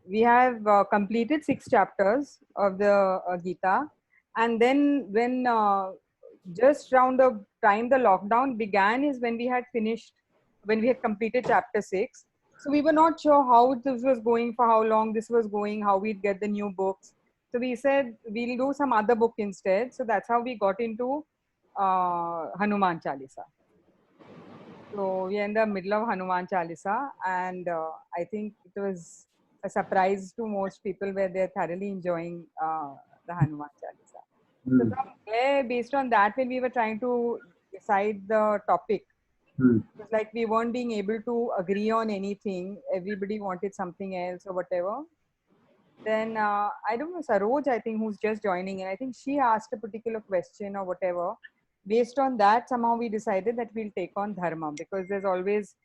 we have completed 6 chapters of the Gita, and then when just around the time the lockdown began is when we had finished, when we had completed chapter 6. So we were not sure how this was going, for how long this was going, how we'd get the new books. So we said we'll do some other book instead. So that's how we got into Hanuman Chalisa. So we are in the middle of Hanuman Chalisa, and I think it was a surprise to most people where they're thoroughly enjoying the Hanuman Chalisa. So from there, based on that, when we were trying to decide the topic, it was like we weren't being able to agree on anything. Everybody wanted something else or whatever. Then I don't know, Saroj, I think, who's just joining in, I think she asked a particular question or whatever. Based on that, somehow we decided that we'll take on dharma, because there's always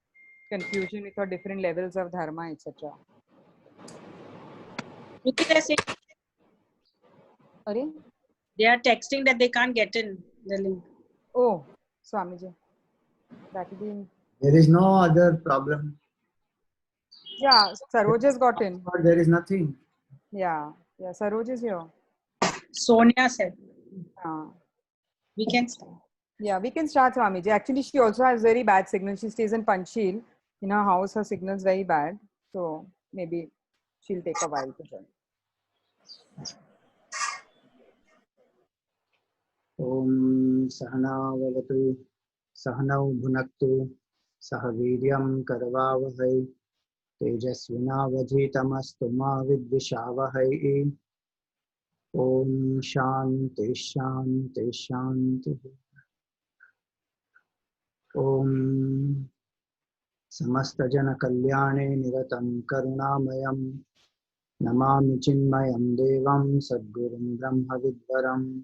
confusion with our different levels of dharma, etc. Sorry? They are texting that they can't get in the link. Oh, Swamiji. That will be. There is no other problem. Yeah, Saroj has got in. But there is nothing. Yeah, Saroj is here. Sonia said. We can start. Yeah, we can start, Swamiji. Actually, she also has very bad signal. She stays in Panchsheel. In her house, her signal is very bad. So maybe she'll take a while to join. Om Sahana Vavatu Sahanau Bhunaktu Sahaviryam Karvavahai Tejasvina Vajitamastu Ma Vidvishavahai. Om Shanti Shanti Shanti. Om Samasta Jana Kalyane Niratam Karunamayam Namami Chinmayam Devam Sadgurum Brahma Vidvaram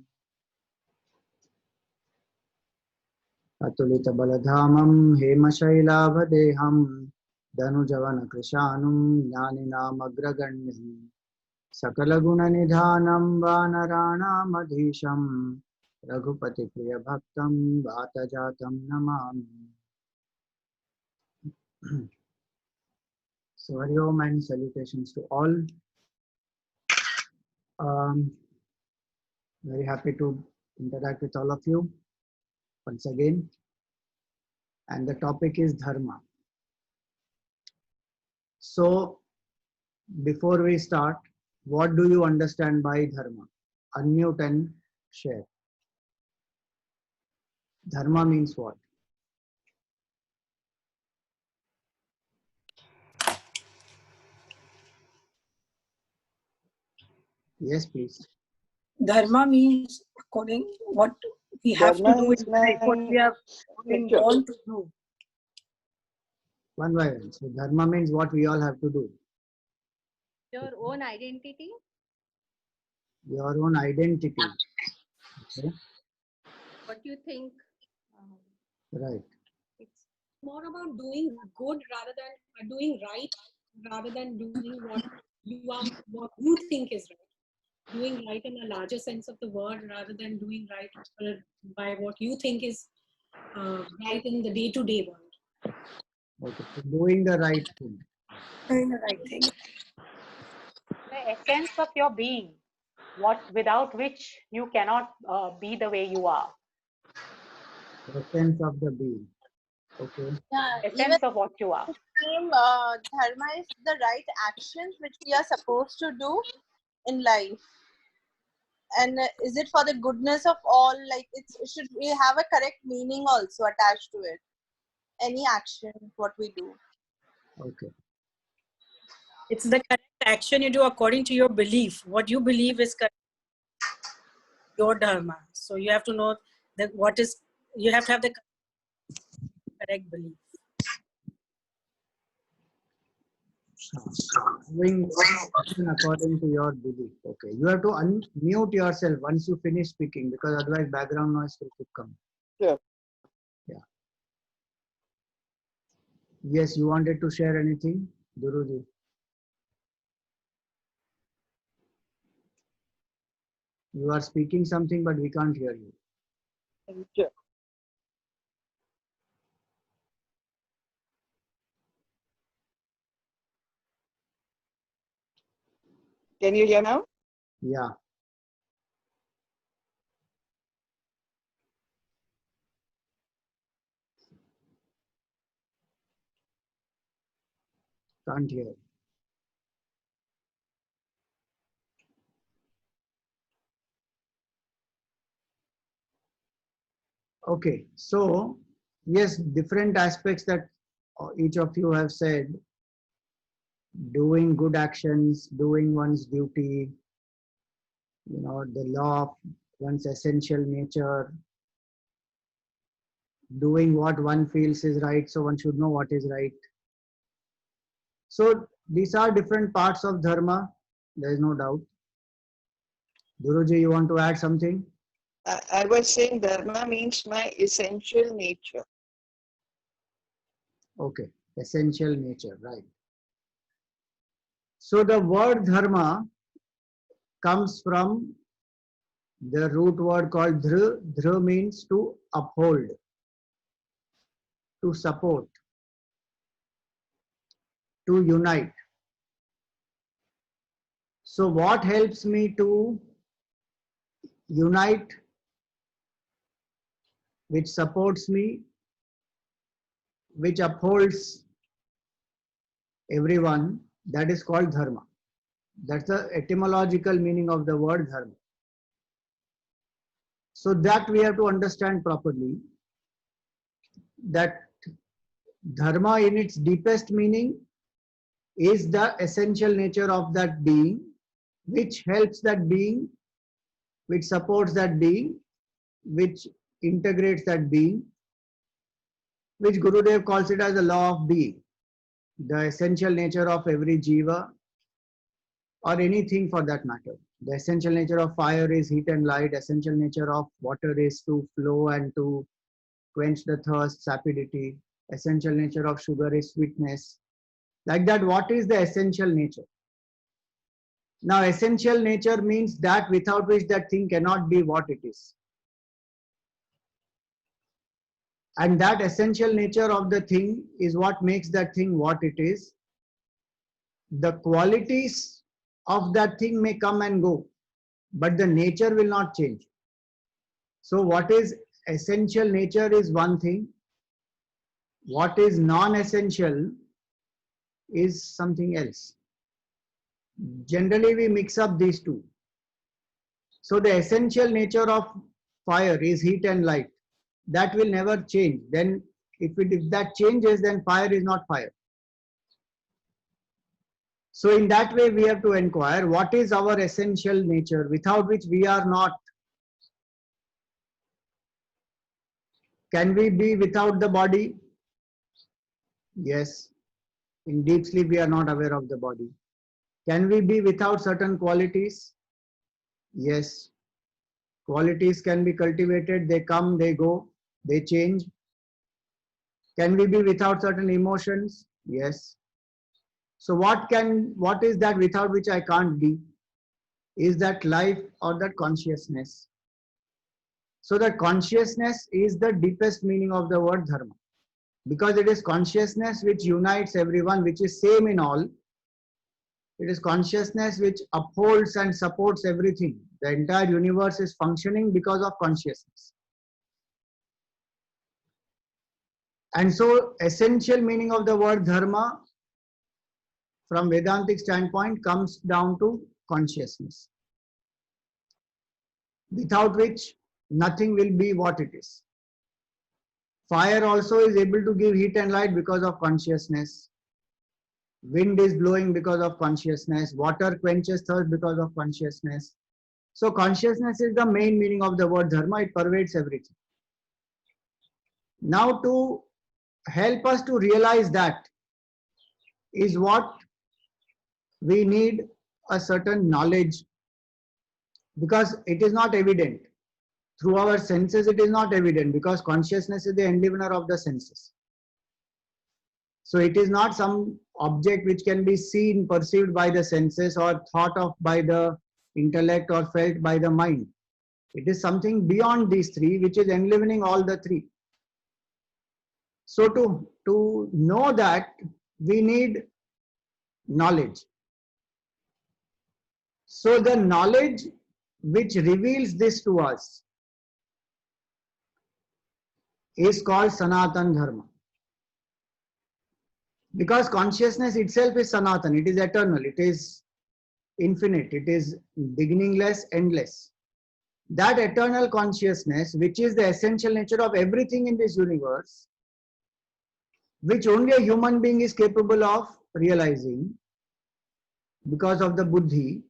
Atulita Baladhamam Hemashailavadeham Danujavana Krishanum Jnaninam Agraganyam Sakala Guna Nidhanam Vanarana Madhisham Raghupati Priya Bhaktam Vatajatam Namami. So, Hari Om and salutations to all. Very happy to interact with all of you once again. And the topic is Dharma. So, before we start, what do you understand by Dharma? Unmute and share. Dharma means what? Yes, please. Dharma means according what we have to do in life, what we have been born to do. One by one. So Dharma means what we all have to do. Your own identity. Your own identity. Okay. What you think. Right. It's more about doing good rather than doing right, rather than doing what you think is right. Doing right in a larger sense of the word rather than doing right by what you think is right in the day-to-day world. Okay. So doing the right thing. Doing the right thing. The essence of your being, without which you cannot be the way you are. The essence of the being. Okay. Yeah, essence of what you are. Dharma is the right actions which we are supposed to do in life. And is it for the goodness of all? Like should we have a correct meaning also attached to it? Any action, what we do. Okay. It's the correct action you do according to your belief. What you believe is correct. Your dharma. So you have to know that you have to have the correct belief. Doing action according to your belief. Okay. You have to unmute yourself once you finish speaking, because otherwise background noise will keep coming. Yeah. Yeah. Yes, you wanted to share anything, Guruji? You are speaking something, but we can't hear you. Yeah. Can you hear now? Yeah. Can't hear. Okay, so yes, different aspects that each of you have said, doing good actions, doing one's duty, the law of one's essential nature, doing what one feels is right, so one should know what is right. So these are different parts of dharma, there is no doubt. Guruji, you want to add something? I was saying dharma means my essential nature. Okay, essential nature, right. So the word dharma comes from the root word called dhra. Dhra means to uphold, to support, to unite. So what helps me to unite, which supports me, which upholds everyone, that is called dharma. That's the etymological meaning of the word dharma. So that we have to understand properly, that dharma in its deepest meaning is the essential nature of that being, which helps that being, which supports that being, which integrates that being, which Gurudev calls it as the law of being, the essential nature of every jiva or anything for that matter. The essential nature of fire is heat and light, essential nature of water is to flow and to quench the thirst, sapidity, essential nature of sugar is sweetness. Like that, what is the essential nature? Now, essential nature means that without which that thing cannot be what it is. And that essential nature of the thing is what makes that thing what it is. The qualities of that thing may come and go, but the nature will not change. So what is essential nature is one thing. What is non-essential is something else. Generally, we mix up these two. So the essential nature of fire is heat and light. That will never change. Then if that changes, then fire is not fire. So in that way, we have to inquire what is our essential nature without which we are not. Can we be without the body? Yes. In deep sleep, we are not aware of the body. Can we be without certain qualities? Yes. Qualities can be cultivated, they come, they go, they change. Can we be without certain emotions? Yes. So what is that without which I can't be? Is that life or that consciousness? So that consciousness is the deepest meaning of the word dharma. Because it is consciousness which unites everyone, which is same in all. It is consciousness which upholds and supports everything. The entire universe is functioning because of consciousness. And so essential meaning of the word dharma from Vedantic standpoint comes down to consciousness, without which nothing will be what it is. Fire also is able to give heat and light because of consciousness. Wind is blowing because of consciousness. Water quenches thirst because of consciousness. So consciousness is the main meaning of the word dharma. It pervades everything. Now to help us to realize that is what we need a certain knowledge, because it is not evident. Through our senses it is not evident, because consciousness is the enlivener of the senses. So it is not some object which can be seen, perceived by the senses or thought of by the intellect or felt by the mind. It is something beyond these three which is enlivening all the three. So to know that, we need knowledge. So the knowledge which reveals this to us is called Sanatan Dharma. Because consciousness itself is Sanatan, it is eternal, it is infinite, it is beginningless, endless. That eternal consciousness, which is the essential nature of everything in this universe, which only a human being is capable of realizing because of the buddhi,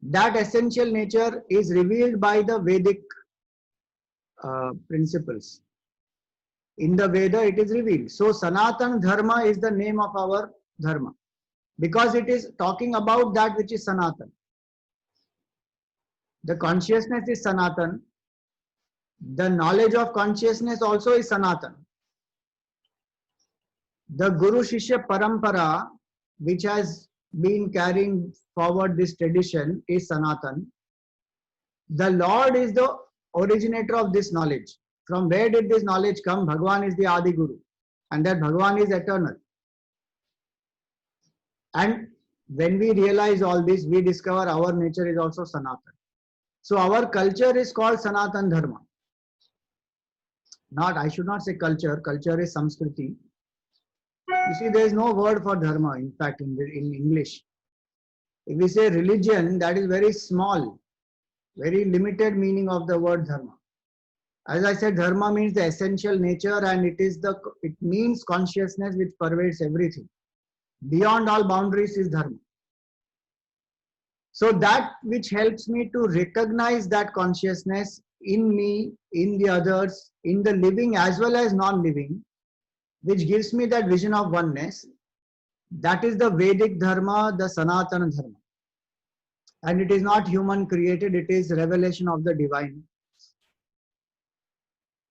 that essential nature is revealed by the Vedic principles. In the Veda, it is revealed. So, Sanatan Dharma is the name of our Dharma because it is talking about that which is Sanatan. The consciousness is Sanatan. The knowledge of consciousness also is Sanatan. The Guru Shishya Parampara, which has been carrying forward this tradition, is Sanatan. The Lord is the originator of this knowledge. From where did this knowledge come? Bhagavan is the Adi Guru, and that Bhagavan is eternal. And when we realize all this, we discover our nature is also Sanatan. So our culture is called Sanatan Dharma. I should not say culture. Culture is Samskriti. You see, there is no word for dharma, in fact, in English. If we say religion, that is very small, very limited meaning of the word dharma. As I said, dharma means the essential nature, and it means consciousness which pervades everything. Beyond all boundaries is dharma. So that which helps me to recognize that consciousness in me, in the others, in the living as well as non-living, which gives me that vision of oneness, that is the Vedic Dharma, the Sanatana Dharma. And it is not human created, it is revelation of the divine.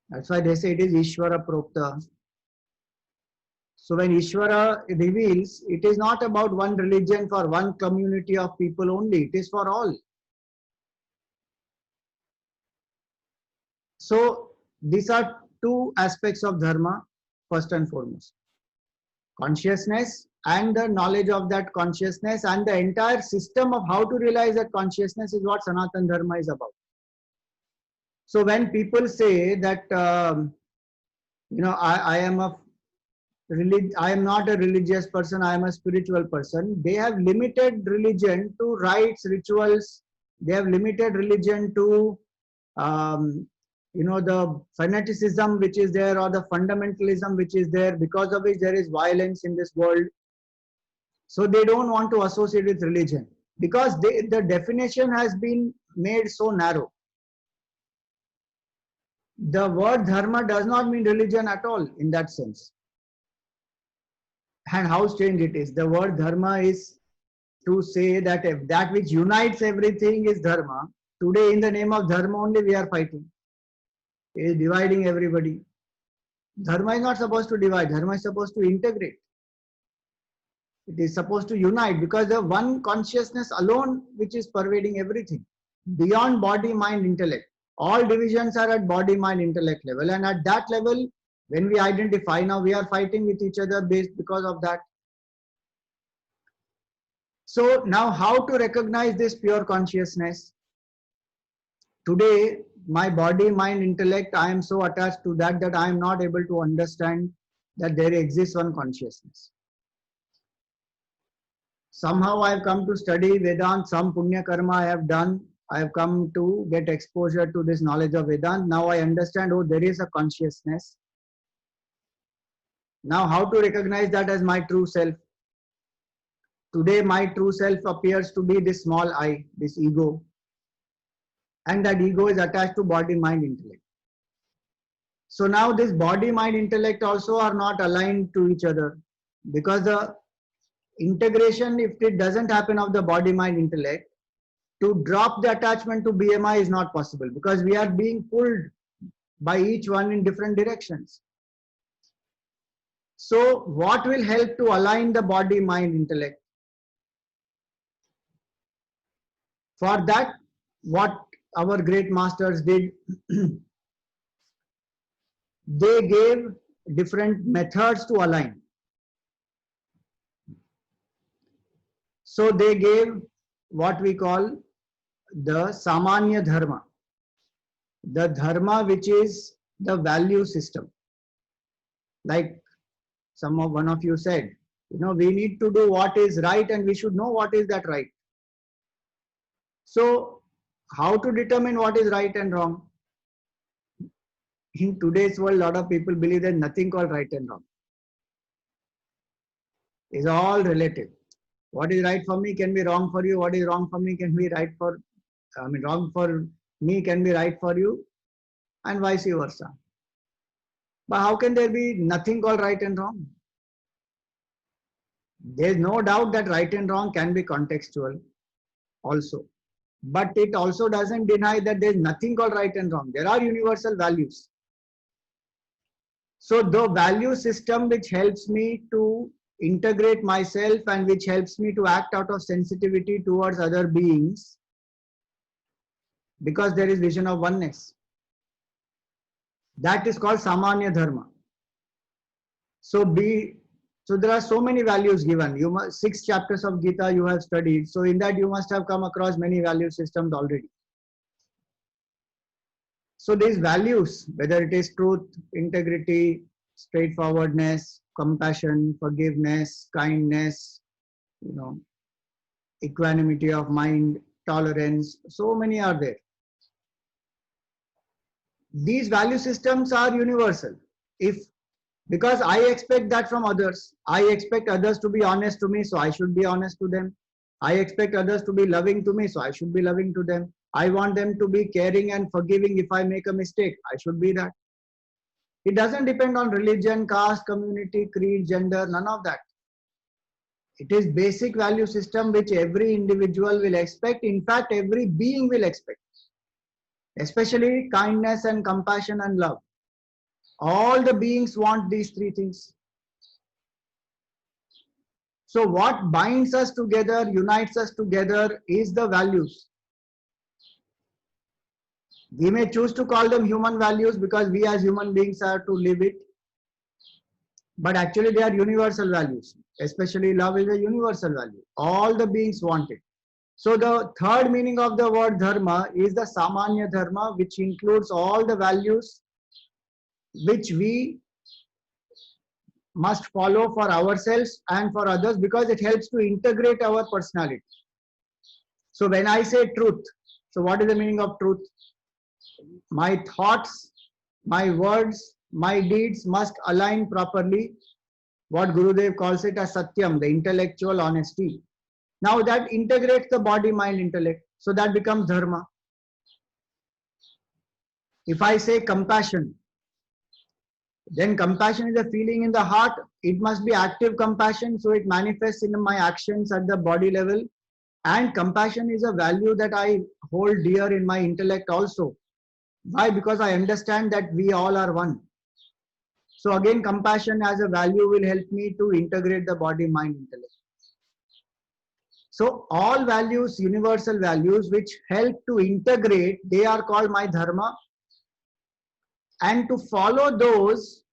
That's why they say it is Ishvara Prokta. So when Ishvara reveals, it is not about one religion for one community of people only, it is for all. So these are two aspects of Dharma, first and foremost. Consciousness and the knowledge of that consciousness, and the entire system of how to realize that consciousness is what Sanatan Dharma is about. So when people say that, I am not a religious person, I am a spiritual person, they have limited religion to rites, rituals, they have limited religion to the fanaticism which is there, or the fundamentalism which is there, because of which there is violence in this world. So they don't want to associate with religion because the definition has been made so narrow. The word dharma does not mean religion at all in that sense. And how strange it is. The word dharma is to say that if that which unites everything is dharma. Today in the name of dharma only we are fighting. It is dividing everybody. Dharma is not supposed to divide. Dharma is supposed to integrate. It is supposed to unite, because the one consciousness alone which is pervading everything. Beyond body, mind, intellect. All divisions are at body, mind, intellect level. And at that level, when we identify, now we are fighting with each other because of that. So now how to recognize this pure consciousness? Today, my body, mind, intellect, I am so attached to that I am not able to understand that there exists one consciousness. Somehow I have come to study Vedanta, some Punya Karma I have done. I have come to get exposure to this knowledge of Vedanta. Now I understand, oh, there is a consciousness. Now how to recognize that as my true self? Today my true self appears to be this small I, this ego. And that ego is attached to body, mind, intellect. So now this body, mind, intellect also are not aligned to each other, because the integration, if it doesn't happen of the body, mind, intellect, to drop the attachment to BMI is not possible, because we are being pulled by each one in different directions. So what will help to align the body, mind, intellect? For that, what our great masters did, they gave different methods to align. So they gave what we call the Samanya Dharma, the Dharma which is the value system. Like one of you said, we need to do what is right and we should know what is that right. So how to determine what is right and wrong? In today's world, a lot of people believe there's nothing called right and wrong. It's all relative. What is right for me can be wrong for you. What is wrong for me can be wrong for me can be right for you, and vice versa. But how can there be nothing called right and wrong? There's no doubt that right and wrong can be contextual also. But it also doesn't deny that there's nothing called right and wrong. There are universal values. So the value system which helps me to integrate myself and which helps me to act out of sensitivity towards other beings, because there is vision of oneness, that is called Samanya Dharma. So there are so many values given. 6 chapters of Gita you have studied. So in that you must have come across many value systems already. So these values, whether it is truth, integrity, straightforwardness, compassion, forgiveness, kindness, equanimity of mind, tolerance, so many are there. These value systems are universal. Because I expect that from others. I expect others to be honest to me, so I should be honest to them. I expect others to be loving to me, so I should be loving to them. I want them to be caring and forgiving if I make a mistake. I should be that. It doesn't depend on religion, caste, community, creed, gender, none of that. It is basic value system which every individual will expect. In fact, every being will expect. Especially kindness and compassion and love. All the beings want these 3 things. So what binds us together, unites us together is the values. We may choose to call them human values because we as human beings are to live it. But actually they are universal values. Especially love is a universal value. All the beings want it. So the third meaning of the word dharma is the Samanya Dharma, which includes all the values which we must follow for ourselves and for others, because it helps to integrate our personality. So when I say truth, so what is the meaning of truth? My thoughts, my words, my deeds must align properly. What Gurudev calls it as Satyam, the intellectual honesty. Now that integrates the body, mind, intellect. So that becomes dharma. If I say compassion, then compassion is a feeling in the heart. It must be active compassion, so it manifests in my actions at the body level. And compassion is a value that I hold dear in my intellect also. Why? Because I understand that we all are one. So again, compassion as a value will help me to integrate the body, mind, intellect. So all values, universal values, which help to integrate, they are called my dharma. And to follow those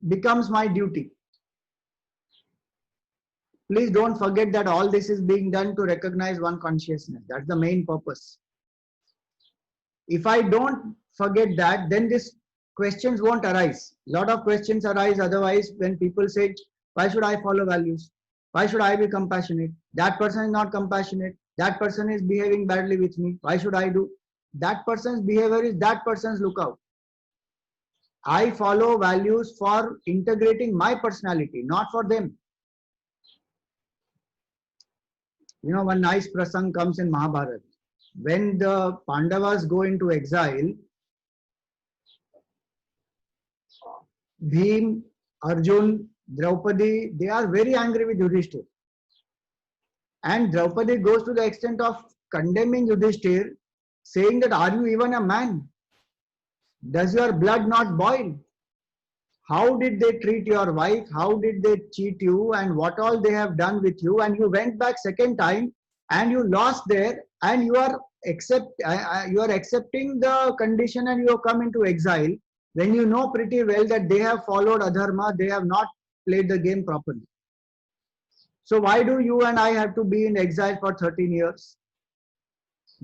becomes my duty. Please don't forget that all this is being done to recognize one consciousness. That's the main purpose. If I don't forget that, then these questions won't arise. A lot of questions arise otherwise when people say, why should I follow values? Why should I be compassionate? That person is not compassionate. That person is behaving badly with me. Why should I do? That person's behavior is that person's lookout. I follow values for integrating my personality, not for them. One nice prasang comes in Mahabharata. When the Pandavas go into exile, Bhim, Arjun, Draupadi, they are very angry with Yudhishthir. And Draupadi goes to the extent of condemning Yudhishthir, saying that, are you even a man? Does your blood not boil? How did they treat your wife? How did they cheat you? And what all they have done with you? And you went back second time and you lost there, and you are accepting the condition and you have come into exile when you know pretty well that they have followed adharma, they have not played the game properly. So why do you and I have to be in exile for 13 years?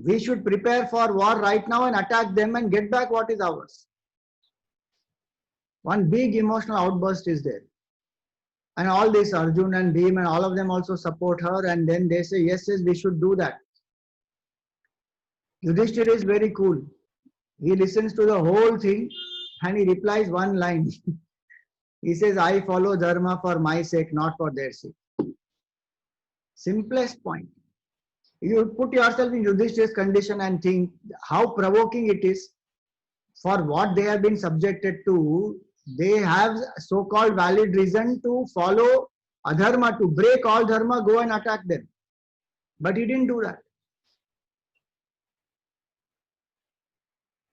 We should prepare for war right now and attack them and get back what is ours. One big emotional outburst is there. And all this Arjun and Bhim and all of them also support her, and then they say, yes, yes, we should do that. Yudhishthira is very cool. He listens to the whole thing and he replies one line. He says, I follow dharma for my sake, not for their sake. Simplest point. You put yourself in Yudhishthira's condition and think how provoking it is. For what they have been subjected to, they have so-called valid reason to follow adharma, to break all dharma, go and attack them. But he didn't do that.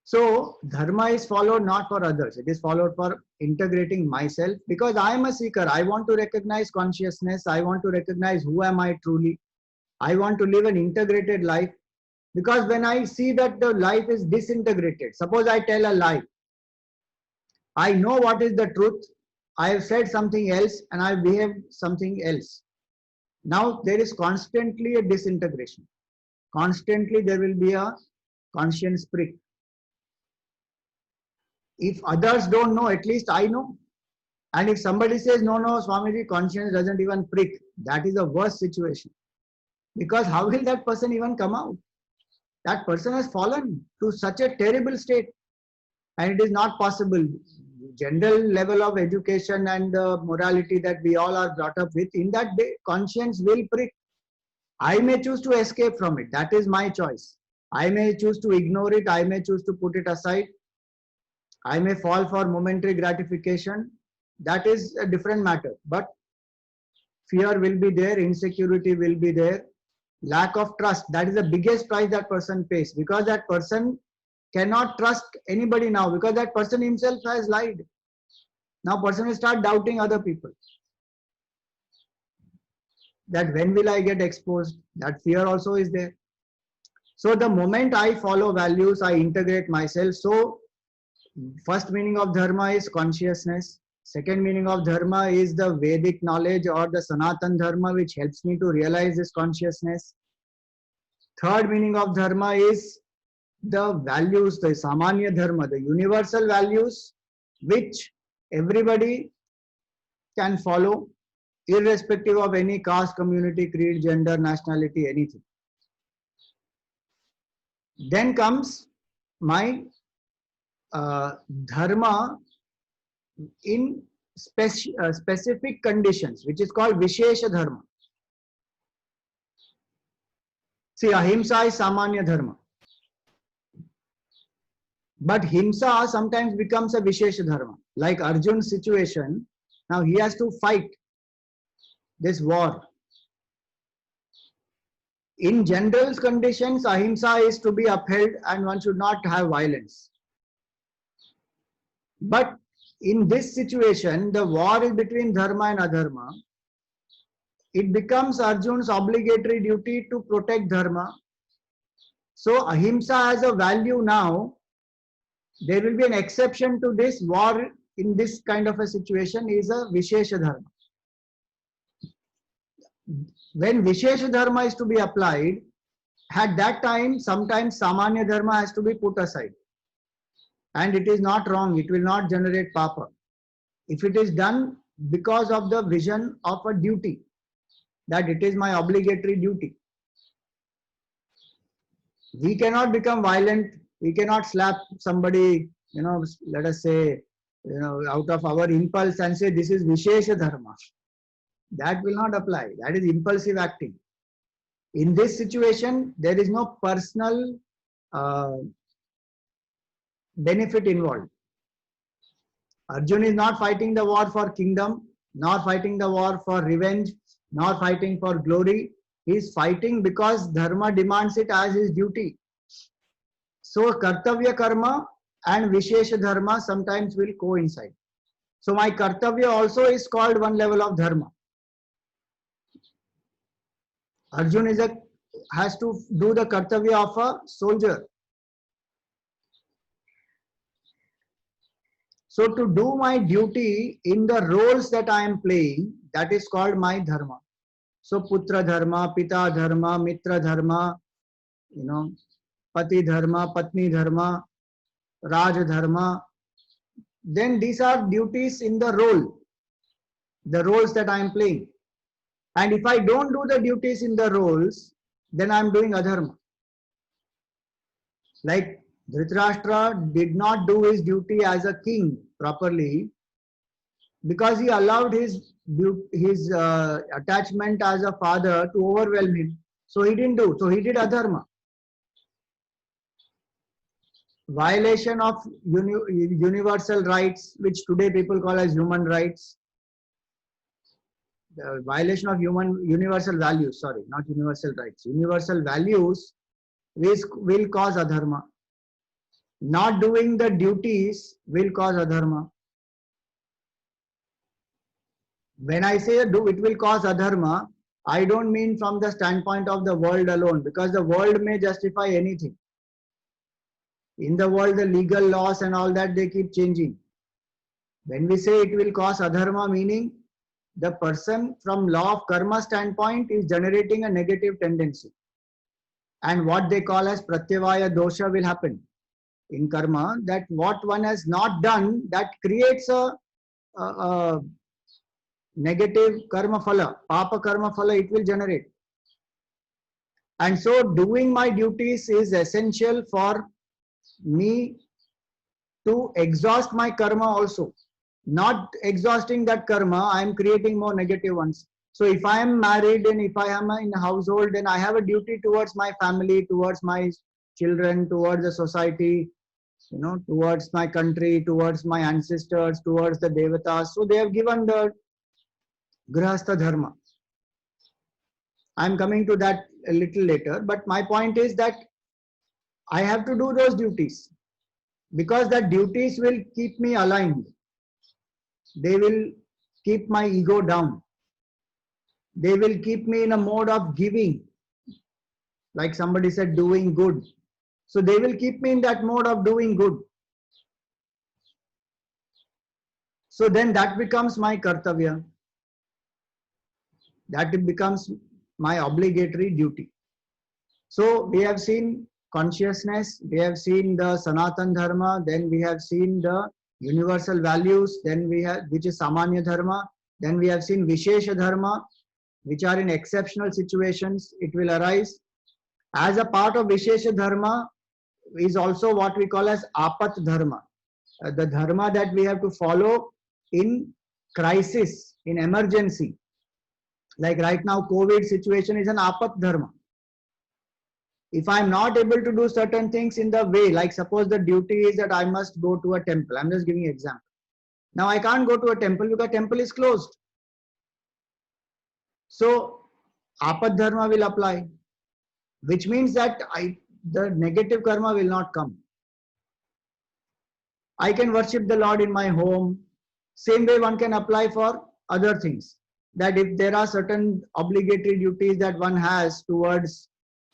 So dharma is followed not for others. It is followed for integrating myself, because I am a seeker. I want to recognize consciousness. I want to recognize who am I truly. I want to live an integrated life, because when I see that the life is disintegrated, suppose I tell a lie, I know what is the truth, I have said something else and I behave something else. Now there is constantly a disintegration. Constantly there will be a conscience prick. If others don't know, at least I know. And if somebody says, no, Swamiji, conscience doesn't even prick, that is the worst situation. Because how will that person even come out? That person has fallen to such a terrible state. And it is not possible. General level of education and morality that we all are brought up with, in that day, conscience will prick. I may choose to escape from it. That is my choice. I may choose to ignore it. I may choose to put it aside. I may fall for momentary gratification. That is a different matter. But fear will be there. Insecurity will be there. Lack of trust. That is the biggest price that person pays, because that person cannot trust anybody now, because that person himself has lied. Now person will start doubting other people. That when will I get exposed? That fear also is there. So the moment I follow values, I integrate myself. So first meaning of dharma is consciousness. Second meaning of dharma is the Vedic knowledge or the Sanatan dharma, which helps me to realize this consciousness. Third meaning of dharma is the values, the Samanya dharma, the universal values which everybody can follow, irrespective of any caste, community, creed, gender, nationality, anything. Then comes my dharma in specific conditions, which is called Vishesha dharma. See, ahimsa is Samanya dharma. But himsa sometimes becomes a Vishesha dharma. Like Arjun's situation, now he has to fight this war. In general conditions, ahimsa is to be upheld and one should not have violence. But in this situation, the war is between dharma and adharma. It becomes Arjun's obligatory duty to protect dharma. So ahimsa has a value now. There will be an exception to this. War in this kind of a situation is a Vishesha dharma. When Vishesha dharma is to be applied, at that time, sometimes Samanya dharma has to be put aside. And it is not wrong. It will not generate papa. If it is done because of the vision of a duty, that it is my obligatory duty. We cannot become violent. We cannot slap somebody, let us say, out of our impulse and say this is Vishesha dharma. That will not apply. That is impulsive acting. In this situation, there is no personal benefit involved. Arjun is not fighting the war for kingdom, nor fighting the war for revenge, nor fighting for glory. He is fighting because dharma demands it as his duty. So kartavya karma and Vishesha dharma sometimes will coincide. So my kartavya also is called one level of dharma. Arjun has to do the kartavya of a soldier. So to do my duty in the roles that I am playing, that is called my dharma. So putra dharma, pita dharma, mitra dharma, Pati Dharma, Patni Dharma, Raj Dharma. Then these are duties in the role, the roles that I am playing. And if I don't do the duties in the roles, then I am doing adharma. Like Dhritarashtra did not do his duty as a king properly because he allowed his attachment as a father to overwhelm him. So he didn't do. So he did adharma. Violation of universal rights, which today people call as human rights. The violation of universal values, sorry, not universal rights. Universal values will cause adharma. Not doing the duties will cause adharma. When I say it will cause adharma, I don't mean from the standpoint of the world alone, because the world may justify anything. In the world, the legal laws and all that, they keep changing. When we say it will cause adharma, meaning the person from law of karma standpoint is generating a negative tendency. And what they call as pratyavaya dosha will happen in karma, that what one has not done, that creates a negative karma phala, papa karma phala, it will generate. And so doing my duties is essential for me to exhaust my karma also. Not exhausting that karma, I am creating more negative ones. So if I am married and if I am in a household, then I have a duty towards my family, towards my children, towards the society, towards my country, towards my ancestors, towards the devatas. So they have given the grihastha dharma. I am coming to that a little later, but my point is that I have to do those duties because that duties will keep me aligned. They will keep my ego down. They will keep me in a mode of giving. Like somebody said, doing good. So they will keep me in that mode of doing good. So then that becomes my kartavya. That becomes my obligatory duty. So we have seen consciousness, we have seen the Sanatan Dharma, then we have seen the universal values, then we have, which is Samanya Dharma, then we have seen Vishesha Dharma, which are in exceptional situations, it will arise. As a part of Vishesha Dharma is also what we call as Apat Dharma, the Dharma that we have to follow in crisis, in emergency. Like right now, COVID situation is an Apat Dharma. If I am not able to do certain things in the way, like suppose the duty is that I must go to a temple. I'm just giving an example. Now I can't go to a temple because temple is closed. So Apat Dharma will apply, which means that the negative karma will not come. I can worship the Lord in my home. Same way one can apply for other things. That if there are certain obligatory duties that one has towards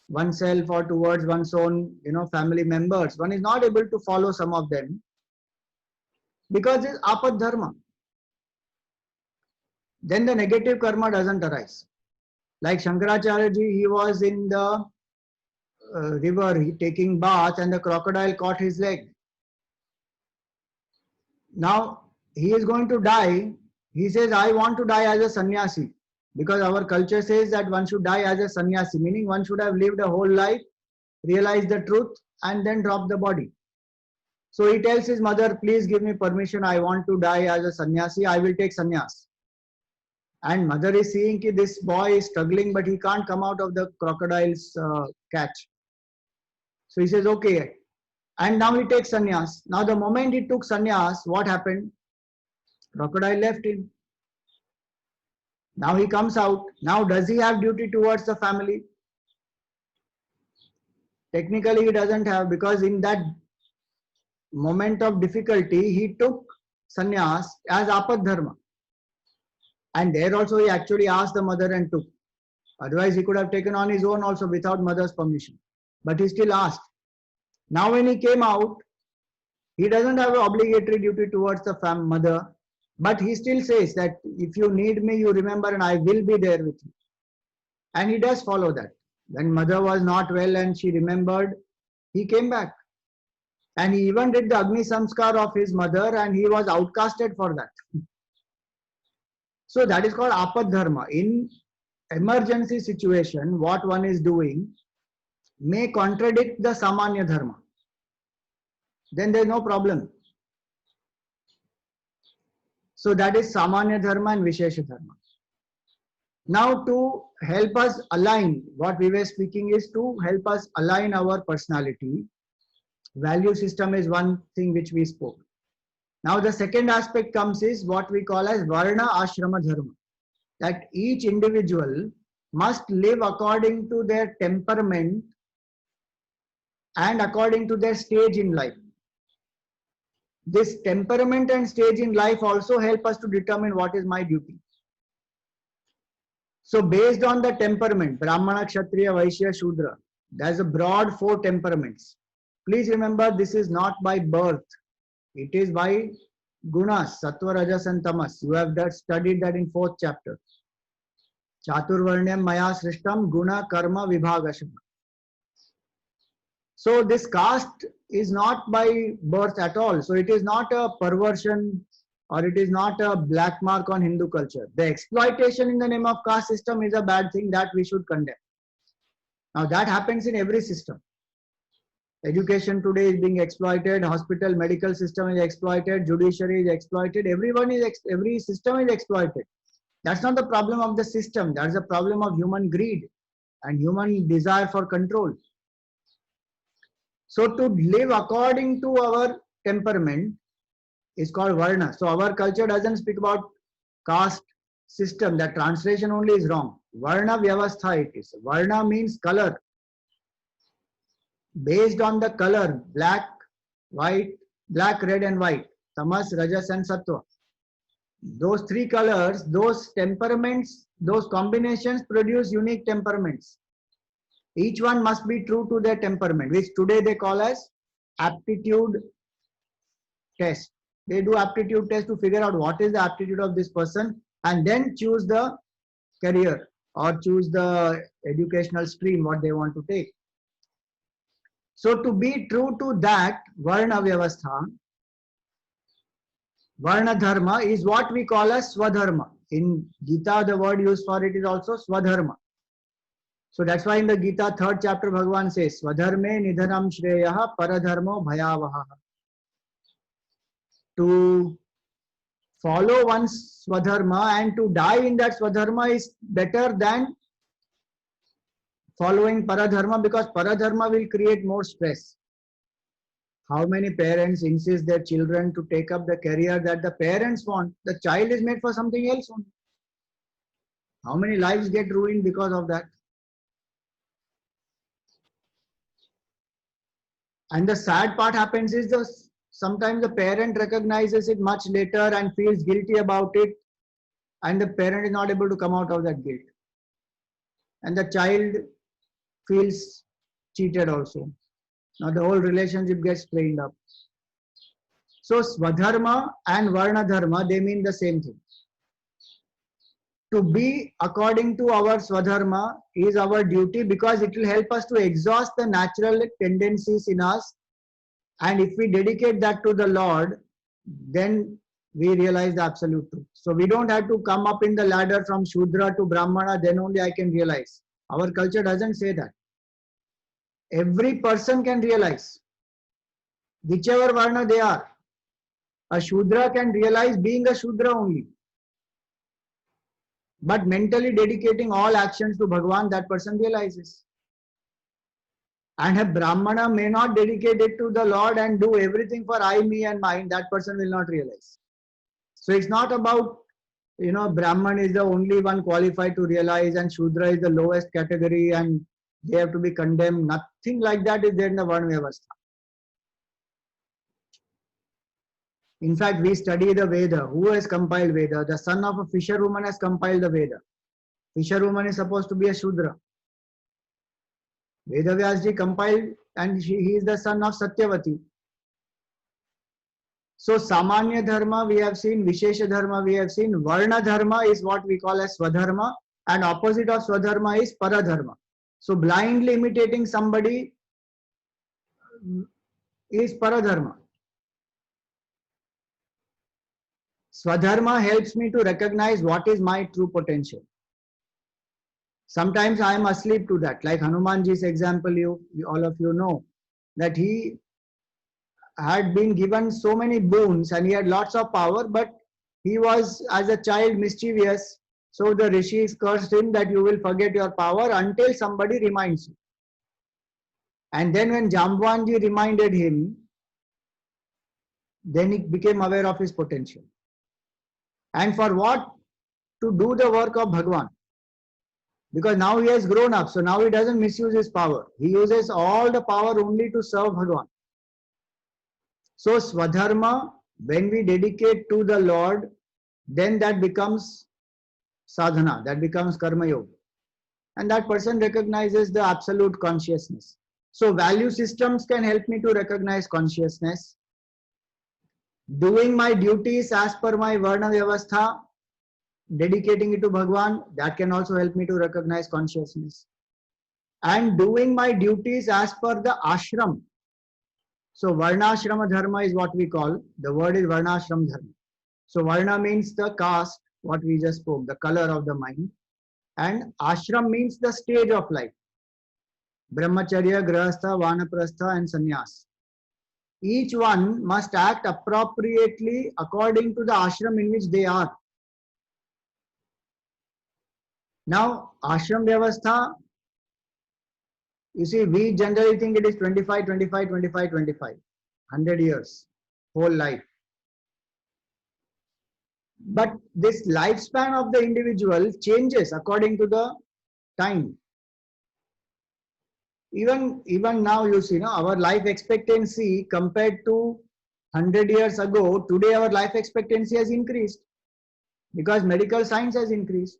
oneself or towards one's own, family members, one is not able to follow some of them because it's Apat Dharma. Then the negative karma doesn't arise. Like Shankaracharya ji, he was in the river taking bath and the crocodile caught his leg. Now he is going to die. He says, I want to die as a sannyasi, because our culture says that one should die as a sannyasi, meaning one should have lived a whole life, realized the truth and then drop the body. So he tells his mother, please give me permission, I want to die as a sannyasi, I will take sannyas. And mother is seeing that this boy is struggling, but he can't come out of the crocodile's catch. So he says, okay. And now he takes sannyas. Now the moment he took sannyas, what happened? Crocodile left him. Now he comes out. Now does he have duty towards the family? Technically he doesn't have, because in that moment of difficulty, he took sannyas as Apat Dharma. And there also he actually asked the mother and took. Otherwise he could have taken on his own also without mother's permission. But he still asked. Now when he came out, he doesn't have an obligatory duty towards the mother. But he still says that if you need me, you remember and I will be there with you. And he does follow that. When mother was not well and she remembered, He came back. And he even did the Agni Samskar of his mother, and he was outcasted for that. So that is called Apad Dharma. In emergency situation, what one is doing may contradict the Samanya Dharma. Then there is no problem. So that is Samanya Dharma and Vishesha Dharma. Now to help us align, what we were speaking is to help us align our personality. Value system is one thing which we spoke. Now the second aspect comes is what we call as Varna Ashrama Dharma. That each individual must live according to their temperament and according to their stage in life. This temperament and stage in life also help us to determine what is my duty. So based on the temperament, Brahmana, Kshatriya, Vaishya, Shudra, there's a broad 4 temperaments. Please remember, this is not by birth. It is by gunas, sattva, rajas and tamas. You have studied that in 4th chapter. Chaturvarnyam maya srishtam guna karma vibhagasham. So this caste is not by birth at all. So it is not a perversion or it is not a black mark on Hindu culture. The exploitation in the name of caste system is a bad thing that we should condemn. Now that happens in every system. Education today is being exploited, hospital, medical system is exploited, judiciary is exploited, every system is exploited. That's not the problem of the system, that's the problem of human greed and human desire for control. So to live according to our temperament is called Varna. So our culture doesn't speak about caste system, that translation only is wrong. Varna Vyavastha it is. Varna means color. Based on the color, black, white, black, red and white, tamas, rajas and sattva. Those 3 colors, those temperaments, those combinations produce unique temperaments. Each one must be true to their temperament, which today they call as aptitude test. They do aptitude test to figure out what is the aptitude of this person and then choose the career or choose the educational stream what they want to take. So to be true to that Varna Vyavastha, Varna Dharma is what we call as Swadharma. In Gita, the word used for it is also Swadharma. So that's why in the Gita 3rd chapter, Bhagavan says, Swadharme nidhanam shreyaha paradharmo bhayavaha. To follow one's Swadharma and to die in that Swadharma is better than following Paradharma, because Paradharma will create more stress. How many parents insist their children to take up the career that the parents want? The child is made for something else only. How many lives get ruined because of that? And the sad part happens is sometimes the parent recognizes it much later and feels guilty about it, and the parent is not able to come out of that guilt. And the child feels cheated also. Now the whole relationship gets strained up. So Swadharma and Varna Dharma, they mean the same thing. To be according to our Swadharma is our duty, because it will help us to exhaust the natural tendencies in us. And if we dedicate that to the Lord, then we realize the absolute truth. So we don't have to come up in the ladder from Shudra to Brahmana, then only I can realize. Our culture doesn't say that. Every person can realize, whichever Varna they are. A Shudra can realize being a Shudra only. But mentally dedicating all actions to Bhagavan, that person realizes. And a Brahmana may not dedicate it to the Lord and do everything for I, me and mine, that person will not realize. So it's not about, Brahman is the only one qualified to realize and Shudra is the lowest category and they have to be condemned. Nothing like that is there in the Varna Vyavastha. In fact, we study the Veda. Who has compiled Veda? The son of a fisherwoman has compiled the Veda. Fisherwoman is supposed to be a Shudra. Vedavyasji compiled and he is the son of Satyavati. So Samanya Dharma we have seen, Vishesha Dharma we have seen, Varna Dharma is what we call as Swadharma, and opposite of Swadharma is Paradharma. So blindly imitating somebody is paradharma. Swadharma helps me to recognize what is my true potential. Sometimes I am asleep to that, like Hanumanji's example, you all of you know that he had been given so many boons and he had lots of power, but he was as a child mischievous. So the rishis cursed him that you will forget your power until somebody reminds you. And then when Jambwanji reminded him, then he became aware of his potential. And for what? To do the work of Bhagwan. Because now he has grown up, so now he doesn't misuse his power. He uses all the power only to serve Bhagwan. So Swadharma, when we dedicate to the Lord, then that becomes sadhana, that becomes karma yoga. And that person recognizes the absolute consciousness. So value systems can help me to recognize consciousness. Doing my duties as per my Varna Vyavastha, dedicating it to Bhagwan, that can also help me to recognize consciousness. And doing my duties as per the ashram. So Varnashrama Dharma is what we call, the word is Varnashram Dharma. So Varna means the caste, what we just spoke, the color of the mind. And ashram means the stage of life. Brahmacharya, Grahastha, Vanaprastha and Sannyas. Each one must act appropriately according to the ashram in which they are. Now, ashram vyavastha, you see, we generally think it is 25, 25, 25, 25, 100 years, whole life. But this lifespan of the individual changes according to the time. Even now, you see, our life expectancy compared to 100 years ago, today our life expectancy has increased because medical science has increased.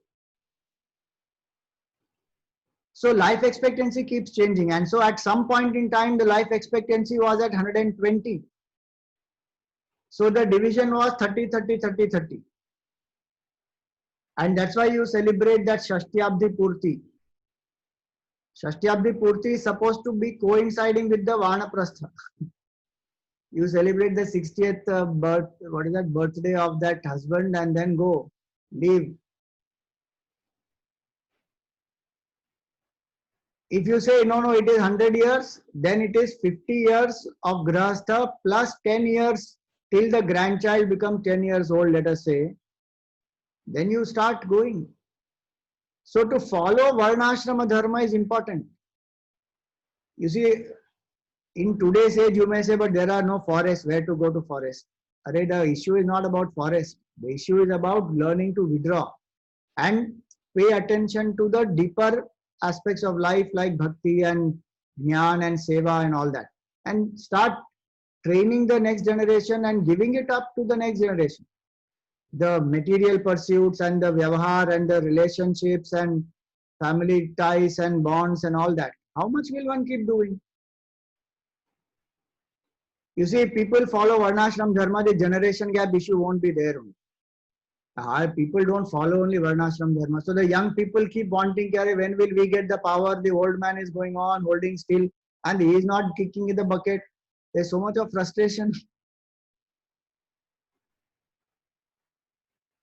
So life expectancy keeps changing, and so at some point in time the life expectancy was at 120. So the division was 30, 30, 30, 30. And that's why you celebrate that Shashtyabdi Purti. Shashtyabdi Purti is supposed to be coinciding with the Vanaprastha. You celebrate the 60th birthday of that husband and then go, leave. If you say, no, it is 100 years, then it is 50 years of Grahastha plus 10 years till the grandchild becomes 10 years old, let us say. Then you start going. So to follow Varnashrama Dharma is important. You see, in today's age, you may say, but there are no forests, where to go to forest? The issue is not about forest. The issue is about learning to withdraw and pay attention to the deeper aspects of life like bhakti and jnana and seva and all that. And start training the next generation and giving it up to the next generation. The material pursuits and the vyavahar and the relationships and family ties and bonds and all that. How much will one keep doing? You see, people follow Varnashram Dharma, the generation gap issue won't be there only. People don't follow only Varnashram Dharma. So the young people keep wanting, when will we get the power? The old man is going on, holding still, and he is not kicking in the bucket. There's so much of frustration.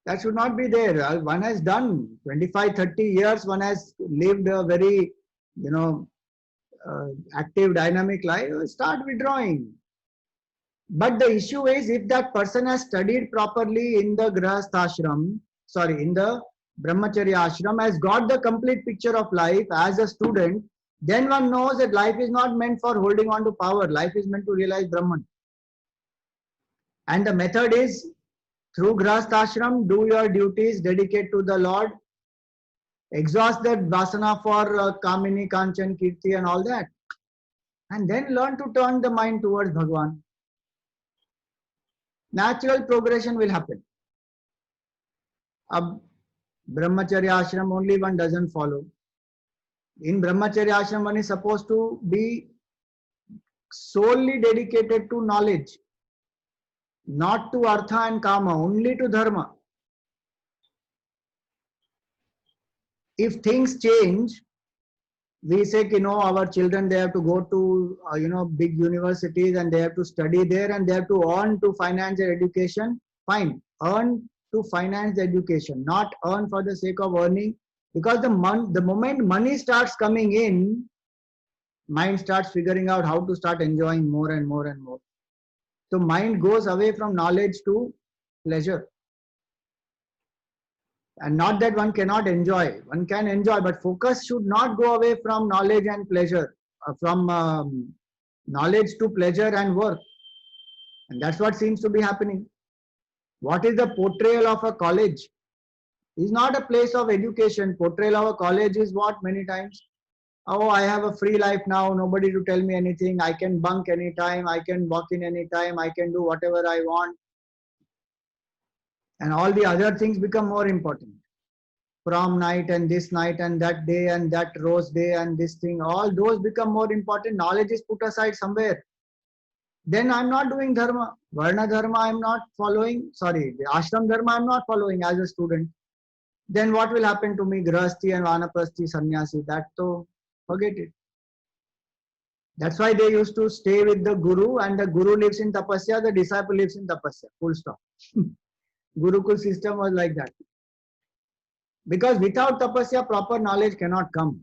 That should not be there. One has done 25, 30 years, one has lived a very, active, dynamic life. Start withdrawing. But the issue is, if that person has studied properly in the in the Brahmacharya ashram, has got the complete picture of life as a student, then one knows that life is not meant for holding on to power. Life is meant to realize Brahman. And the method is, through Grahastha ashram, do your duties, dedicate to the Lord, exhaust that vasana for Kamini, Kanchan, Kirti and all that. And then learn to turn the mind towards Bhagwan. Natural progression will happen. Brahmacharya ashram only one doesn't follow. In Brahmacharya ashram, one is supposed to be solely dedicated to knowledge, not to artha and kama, only to dharma. If things change, we say, our children, they have to go to to big universities and they have to study there and they have to earn to finance their education. Fine, earn to finance the education, not earn for the sake of earning, because the moment money starts coming in, mind starts figuring out how to start enjoying more and more and more. So mind goes away from knowledge to pleasure. And not that one cannot enjoy, one can enjoy, but focus should not go away from knowledge and pleasure, from knowledge to pleasure and work. And that's what seems to be happening. What is the portrayal of a college? Is not a place of education. Portrayal of a college is what many times? Oh, I have a free life now, nobody to tell me anything, I can bunk anytime, I can walk in anytime, I can do whatever I want. And all the other things become more important. Prom night and this night and that day and that rose day and this thing, all those become more important. Knowledge is put aside somewhere. Then I'm not doing dharma. Varna dharma I'm not following. Sorry, the ashram dharma I'm not following as a student. Then what will happen to me? Grahasti and Vanaprasthi, Sannyasi, that to forget it. That's why they used to stay with the guru, and the guru lives in tapasya, the disciple lives in tapasya. Full stop. Gurukul system was like that. Because without tapasya, proper knowledge cannot come.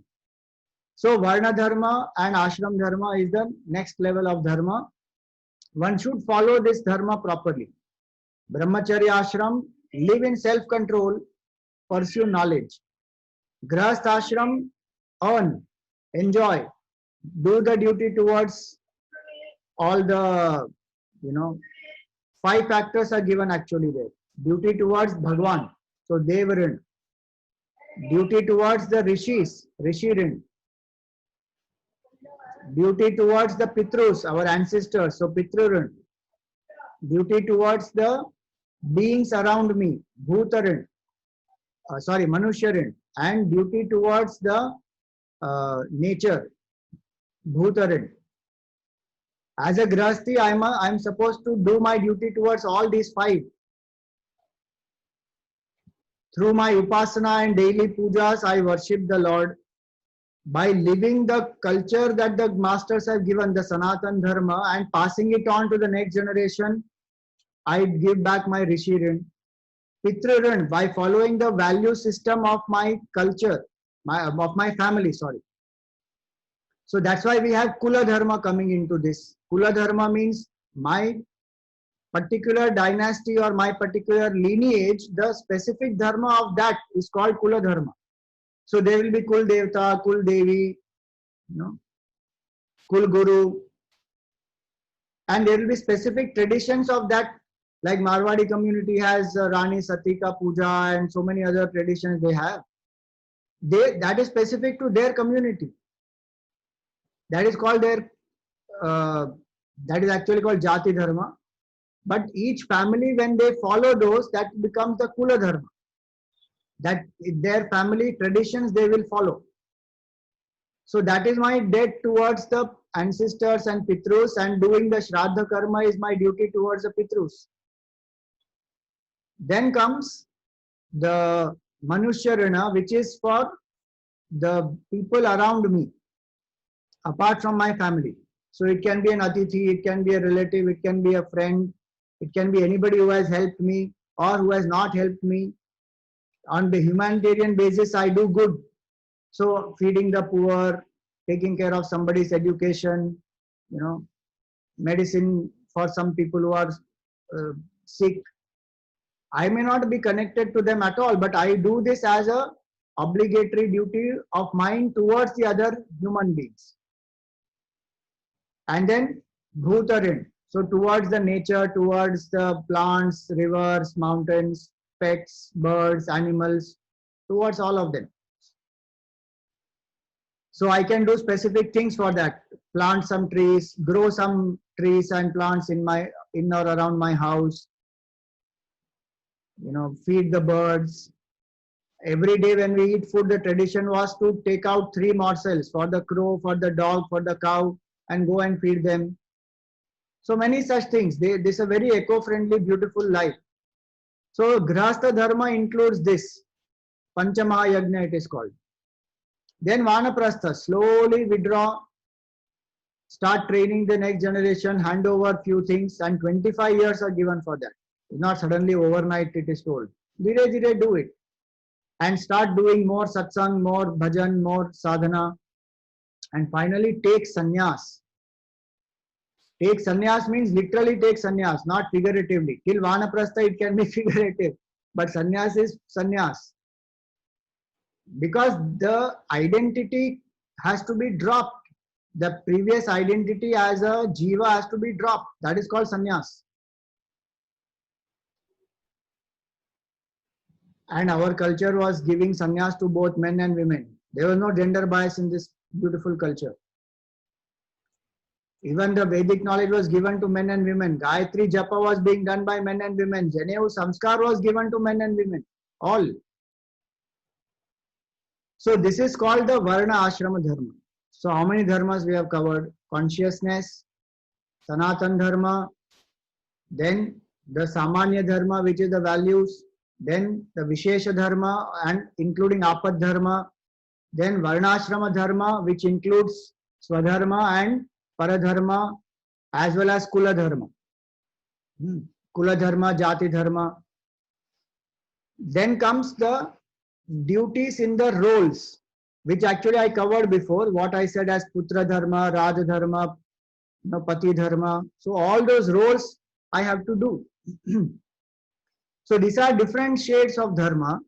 So Varna dharma and ashram dharma is the next level of dharma. One should follow this dharma properly. Brahmacharya ashram, live in self-control, pursue knowledge. Grahast ashram, earn, enjoy, do the duty towards all the, 5 factors are given actually there. Duty towards Bhagwan, so Devarin. Duty towards the Rishis, Rishirin. Duty towards the Pitrus, our ancestors, so Pitrurin. Duty towards the beings around me, Bhutarin. Manushyarin. And duty towards the nature, Bhutarin. As a Grahasti, I'm supposed to do my duty towards all these 5. Through my upasana and daily pujas, I worship the Lord. By living the culture that the masters have given, the Sanatan Dharma, and passing it on to the next generation, I give back my Rishirin. Pitraran, by following the value system of my culture, of my family, sorry. So that's why we have Kula Dharma coming into this. Kula Dharma means my particular dynasty or my particular lineage, the specific dharma of that is called Kula Dharma. So there will be Kul Devta, Kul Devi, Kul Guru, and there will be specific traditions of that, like Marwadi community has Rani Satika Puja and so many other traditions they have. That is specific to their community. That is called that is actually called Jati Dharma. But each family, when they follow those, that becomes the Kula Dharma. That their family traditions they will follow. So that is my debt towards the ancestors and Pitrus, and doing the Shraddha Karma is my duty towards the Pitrus. Then comes the Manushya Rina, which is for the people around me, apart from my family. So it can be an Atithi, it can be a relative, it can be a friend, it can be anybody who has helped me or who has not helped me. On the humanitarian basis, I do good. So feeding the poor, taking care of somebody's education, medicine for some people who are sick. I may not be connected to them at all, but I do this as a obligatory duty of mine towards the other human beings. And then Bhutarin, so towards the nature, towards the plants, rivers, mountains, pets, birds, animals, towards all of them. So I can do specific things for that. Plant some trees, grow some trees and plants in or around my house. Feed the birds. Every day when we eat food, the tradition was to take out 3 morsels for the crow, for the dog, for the cow, and go and feed them. So many such things. This is a very eco-friendly, beautiful life. So Grahastha Dharma includes this. Panchamahayagna it is called. Then Vanaprastha, slowly withdraw start training the next generation, hand over few things, and 25 years are given for that. It's not suddenly overnight it is told. Dhire dhire do it. And start doing more satsang, more bhajan, more sadhana, and finally take sannyas. Take sannyas means literally take sannyas, not figuratively. Till vanaprastha it can be figurative, but sannyas is sannyas. Because the identity has to be dropped. The previous identity as a jiva has to be dropped. That is called sannyas. And our culture was giving sannyas to both men and women. There was no gender bias in this beautiful culture. Even the Vedic knowledge was given to men and women. Gayatri Japa was being done by men and women. Janevu Samskar was given to men and women. All. So this is called the Varna Ashrama Dharma. So how many dharmas we have covered? Consciousness, Sanatan Dharma, then the Samanya Dharma, which is the values, then the Vishesha Dharma and including Apad Dharma, then Varnashrama Dharma, which includes Swadharma and Paradharma, as well as Kula Dharma. Kula Dharma, Jati Dharma. Then comes the duties in the roles, which actually I covered before, what I said as Putra Dharma, Raja Dharma, Pati Dharma. So all those roles I have to do. So these are different shades of dharma.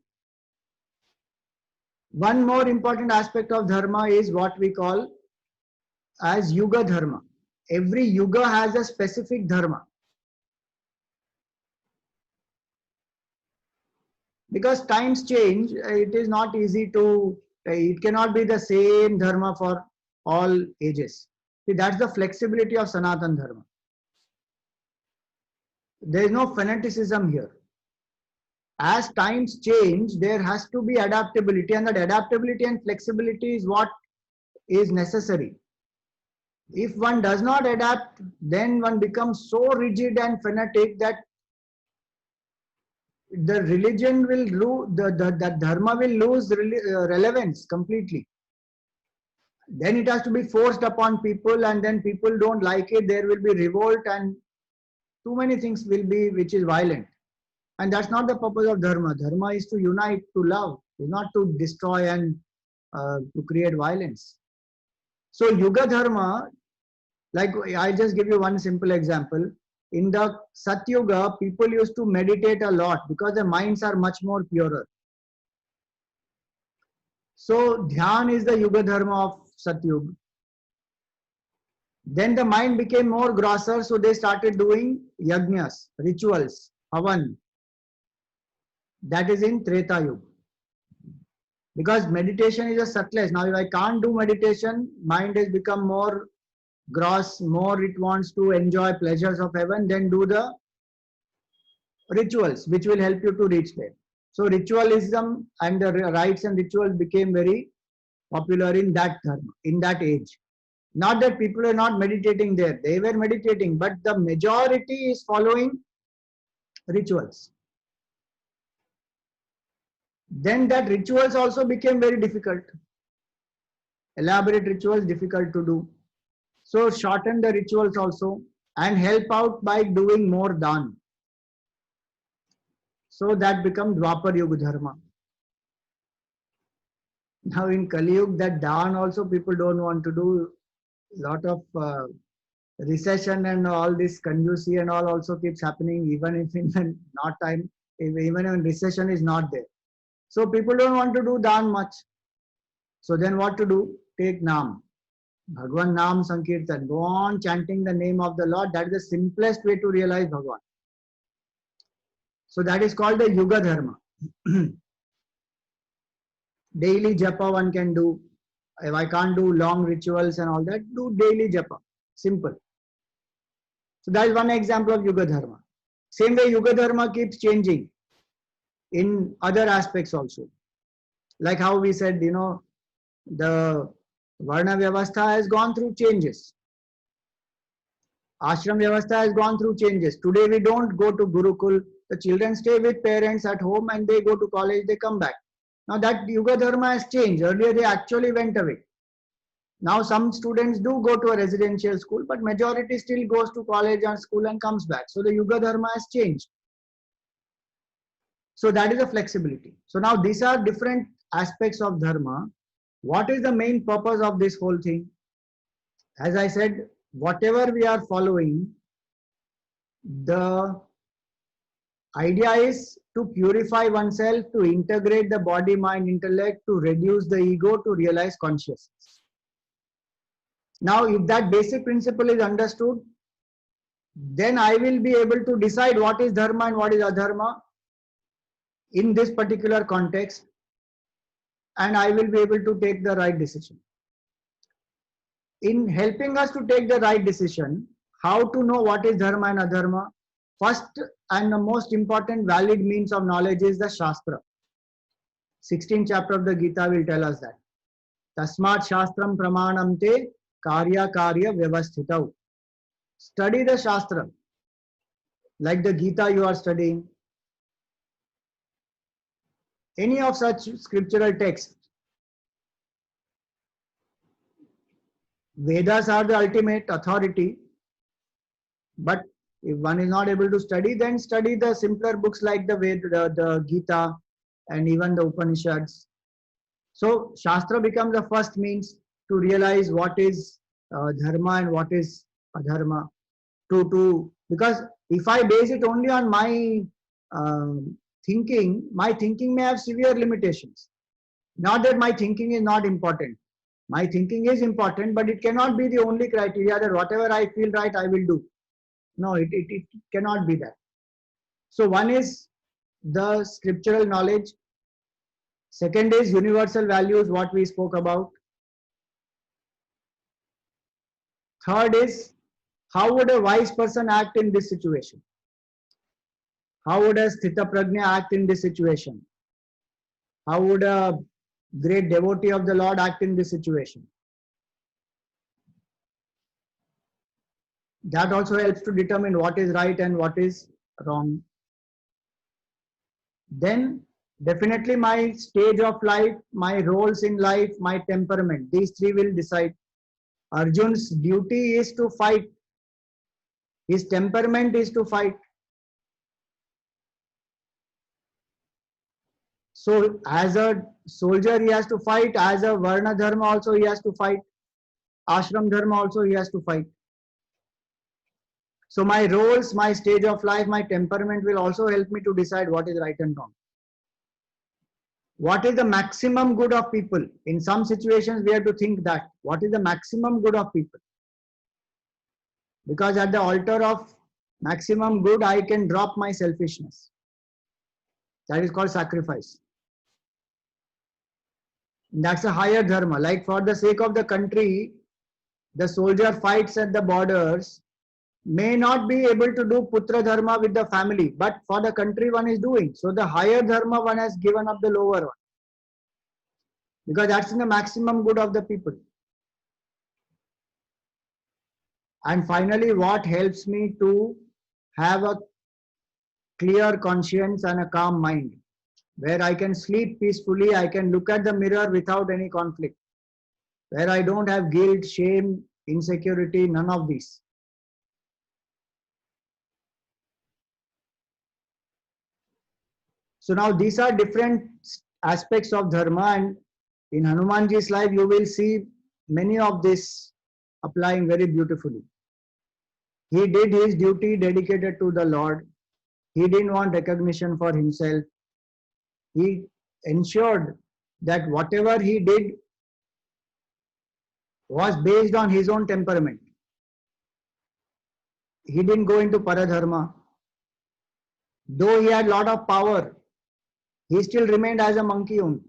One more important aspect of dharma is what we call as yuga dharma. Every yuga has a specific dharma. Because times change, it is not easy to, it cannot be the same dharma for all ages. See, that's the flexibility of Sanatan Dharma. There is no fanaticism here. As times change, there has to be adaptability, and that adaptability and flexibility is what is necessary. If one does not adapt, then one becomes so rigid and fanatic that the religion will lose, the dharma will lose relevance completely. Then it has to be forced upon people, and then people don't like it, there will be revolt, and too many things will be which is violent. And that's not the purpose of dharma. Dharma is to unite, to love, is not to destroy and to create violence. So yuga dharma, like I just give you one simple example. In the Satyuga, people used to meditate a lot because their minds are much more purer. So dhyan is the yuga dharma of Satyuga. Then the mind became more grosser, so they started doing yajnas, rituals, havan. That is in Treta Yuga. Because meditation is a subtlest. Now if I can't do meditation, mind has become more gross, more it wants to enjoy pleasures of heaven, then do the rituals which will help you to reach there. So ritualism and the rites and rituals became very popular in that dharma, in that age. Not that people are not meditating there, they were meditating, but the majority is following rituals. Then that rituals also became very difficult. Elaborate rituals difficult to do. So shorten the rituals also and help out by doing more dhan. So that becomes Dwapar Yuga Dharma. Now in Kali Yuga, that dhan also people don't want to do. Lot of recession and all this conjugacy and all also keeps happening, even if in not time, even when recession is not there. So people don't want to do dhan much. So then what to do? Take Naam. Bhagwan Naam Sankirtan. Go on chanting the name of the Lord. That is the simplest way to realize Bhagwan. So that is called the Yuga Dharma. Daily japa one can do. If I can't do long rituals and all that, do daily japa. Simple. So that is one example of Yuga Dharma. Same way Yuga Dharma keeps changing in other aspects also. Like how we said, you know, the Varna Vyavastha has gone through changes. Ashram Vyavastha has gone through changes. Today we don't go to Gurukul. The children stay with parents at home and they go to college, they come back. Now that Yuga Dharma has changed. Earlier they actually went away. Now some students do go to a residential school, but majority still goes to college and school and comes back. So the Yuga Dharma has changed. So that is a flexibility. So now these are different aspects of Dharma. What is the main purpose of this whole thing? As I said, whatever we are following, the idea is to purify oneself, to integrate the body, mind, intellect, to reduce the ego, to realize consciousness. Now, if that basic principle is understood, then I will be able to decide what is Dharma and what is Adharma in this particular context, and I will be able to take the right decision. In helping us to take the right decision, how to know what is Dharma and Adharma? First and the most important valid means of knowledge is the Shastra. 16th chapter of the Gita will tell us that. Tasmat Shastram Pramanam Te Karya Karya Vyavasthitau. Study the Shastra. Like the Gita you are studying. Any of such scriptural texts. Vedas are the ultimate authority. But if one is not able to study, then study the simpler books like the Gita and even the Upanishads. So Shastra becomes the first means to realize what is Dharma and what is Adharma. Because if I base it only on my thinking may have severe limitations. Not that my thinking is not important. My thinking is important, but it cannot be the only criteria that whatever I feel right, I will do. No, it cannot be that. So one is the scriptural knowledge. Second is universal values, what we spoke about. Third is, how would a wise person act in this situation? How would a Sthita Prajna act in this situation? How would a great devotee of the Lord act in this situation? That also helps to determine what is right and what is wrong. Then definitely my stage of life, my roles in life, my temperament, these three will decide. Arjun's duty is to fight. His temperament is to fight. So as a soldier he has to fight, as a Varna Dharma also he has to fight, Ashram Dharma also he has to fight. So my roles, my stage of life, my temperament will also help me to decide what is right and wrong. What is the maximum good of people? In some situations we have to think that. What is the maximum good of people? Because at the altar of maximum good, I can drop my selfishness. That is called sacrifice. That's a higher dharma. Like for the sake of the country, the soldier fights at the borders, may not be able to do putra dharma with the family, but for the country one is doing. So the higher dharma one has given up the lower one. Because that's in the maximum good of the people. And finally, what helps me to have a clear conscience and a calm mind, where I can sleep peacefully, I can look at the mirror without any conflict, where I don't have guilt, shame, insecurity, none of these. So now these are different aspects of dharma, and in Hanumanji's life you will see many of this applying very beautifully. He did his duty dedicated to the Lord. He didn't want recognition for himself. He ensured that whatever he did was based on his own temperament. He didn't go into paradharma. Though he had a lot of power, he still remained as a monkey only.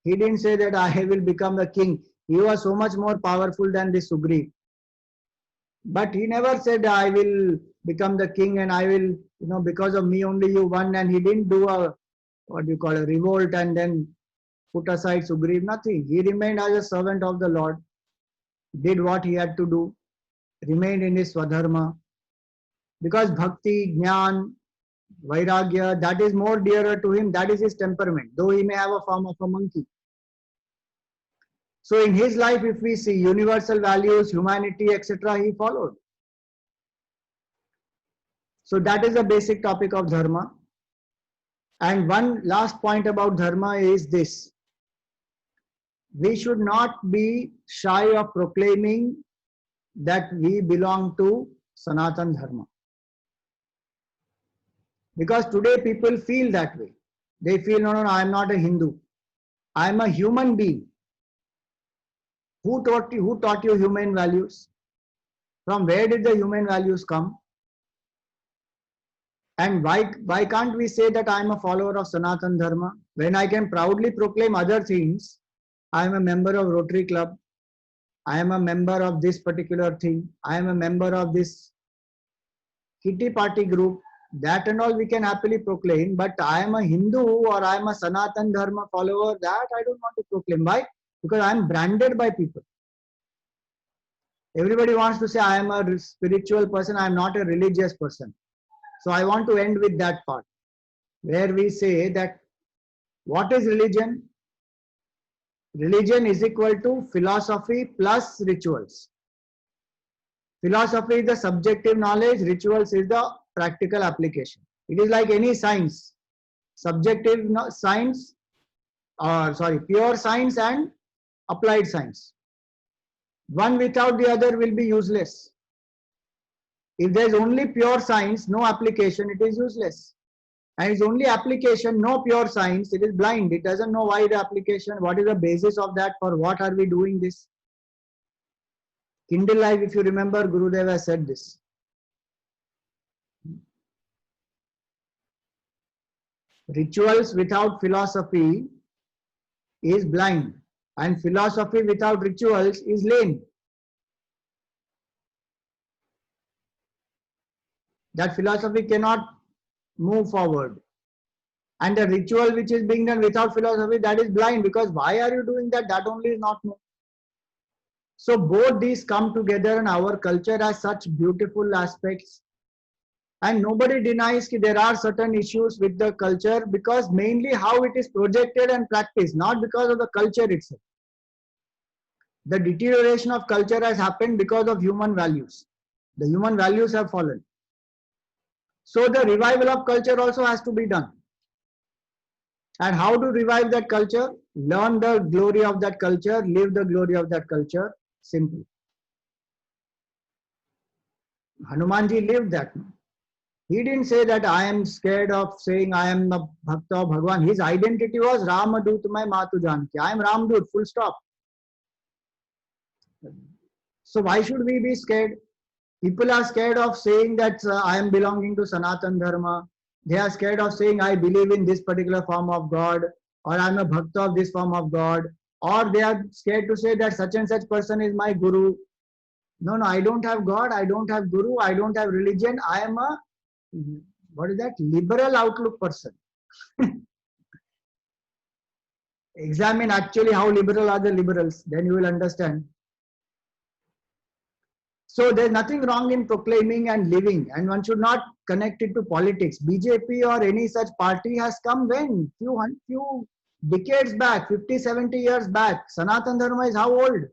He didn't say that I will become the king. He was so much more powerful than this Sugriv. But he never said I will become the king and I will, because of me only you won. And he didn't do a revolt and then put aside Sugriv. Nothing. He remained as a servant of the Lord, did what he had to do, remained in his Swadharma. Because bhakti, jnana, vairagya, that is more dearer to him. That is his temperament, though he may have a form of a monkey. So in his life, if we see universal values, humanity, etc., he followed. So that is the basic topic of dharma. And one last point about dharma is this. We should not be shy of proclaiming that we belong to Sanatan Dharma. Because today people feel that way. They feel, no, I am not a Hindu. I am a human being. Who taught you human values? From where did the human values come? And why can't we say that I am a follower of Sanatan Dharma when I can proudly proclaim other things? I am a member of Rotary Club. I am a member of this particular thing. I am a member of this kitty party group. That and all we can happily proclaim. But I am a Hindu or I am a Sanatan Dharma follower. That I don't want to proclaim. Why? Because I am branded by people. Everybody wants to say I am a spiritual person. I am not a religious person. So I want to end with that part where we say that what is religion? Religion is equal to philosophy plus rituals. Philosophy is the subjective knowledge, rituals is the practical application. It is like any science. Subjective science, pure science and applied science. One without the other will be useless. If there is only pure science, no application, it is useless. And it's only application, no pure science, it is blind. It doesn't know why the application, what is the basis of that, for what are we doing this. Kindle Life, if you remember, Gurudev has said this. Rituals without philosophy is blind, and philosophy without rituals is lame. That philosophy cannot move forward. And the ritual which is being done without philosophy, that is blind, because why are you doing that? That only is not known. So both these come together, and our culture has such beautiful aspects. And nobody denies that there are certain issues with the culture, because mainly how it is projected and practiced, not because of the culture itself. The deterioration of culture has happened because of human values. The human values have fallen. So the revival of culture also has to be done. And how to revive that culture? Learn the glory of that culture, live the glory of that culture. Simple. Hanumanji lived that. He didn't say that I am scared of saying I am a Bhakta of Bhagwan. His identity was Ramadut Mai Matu Janki. I am Ramdut, full stop. So why should we be scared? People are scared of saying that I am belonging to Sanatan Dharma. They are scared of saying I believe in this particular form of God, or I am a Bhakta of this form of God, or they are scared to say that such and such person is my Guru. No, I don't have God, I don't have Guru, I don't have religion. I am a, what is that? Liberal outlook person. Examine actually how liberal are the liberals, then you will understand. So there's nothing wrong in proclaiming and living, and one should not connect it to politics. BJP or any such party has come when? Few decades back, 50, 70 years back. Sanatan Dharma is how old?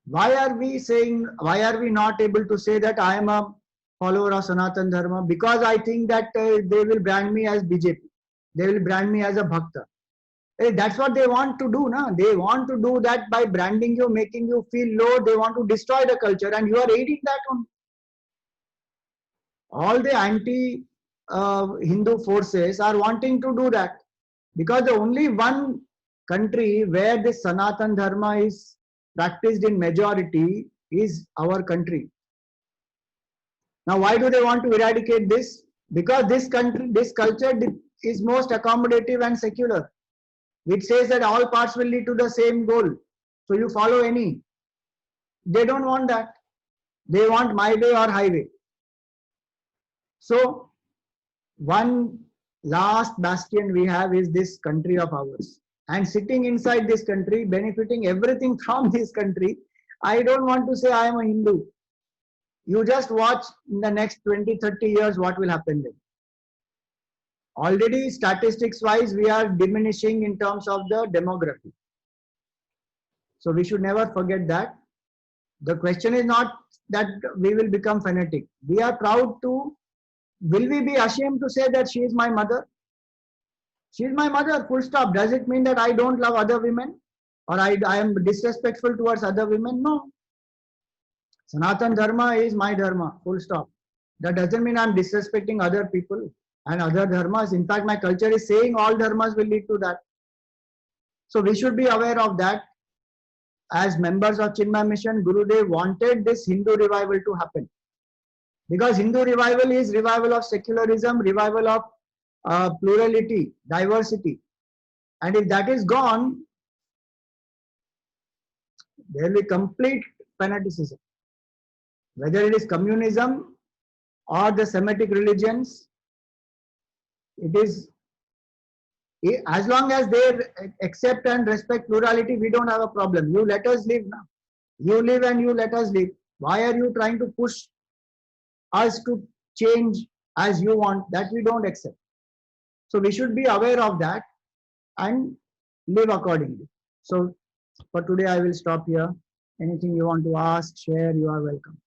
Why are we not able to say that I am a follower of Sanatan Dharma? Because I think that they will brand me as BJP. They will brand me as a Bhakta. That's what they want to do. Na? They want to do that by branding you, making you feel low. They want to destroy the culture, and you are aiding that on. All the anti-Hindu forces are wanting to do that, because the only one country where this Sanatan Dharma is practiced in majority is our country. Now, why do they want to eradicate this? Because this culture is most accommodative and secular, which says that all paths will lead to the same goal. So you follow any. They don't want that. They want my way or highway. So one last bastion we have is this country of ours. And sitting inside this country, benefiting everything from this country, I don't want to say I am a Hindu. You just watch in the next 20, 30 years what will happen then. Already statistics wise, we are diminishing in terms of the demography. So we should never forget that. The question is not that we will become fanatic. We are proud to, will we be ashamed to say that she is my mother? She is my mother, full stop. Does it mean that I don't love other women? Or I am disrespectful towards other women? No. Sanatan Dharma is my Dharma, full stop. That doesn't mean I'm disrespecting other people and other dharmas. In fact, my culture is saying all dharmas will lead to that. So we should be aware of that. As members of Chinmay Mission, Gurudev wanted this Hindu revival to happen. Because Hindu revival is revival of secularism, revival of plurality, diversity. And if that is gone, there will be complete fanaticism. Whether it is communism or the Semitic religions, it is, as long as they accept and respect plurality, we don't have a problem. You let us live now. You live and you let us live. Why are you trying to push us to change as you want? That we don't accept. So we should be aware of that and live accordingly. So for today, I will stop here. Anything you want to ask, share, you are welcome.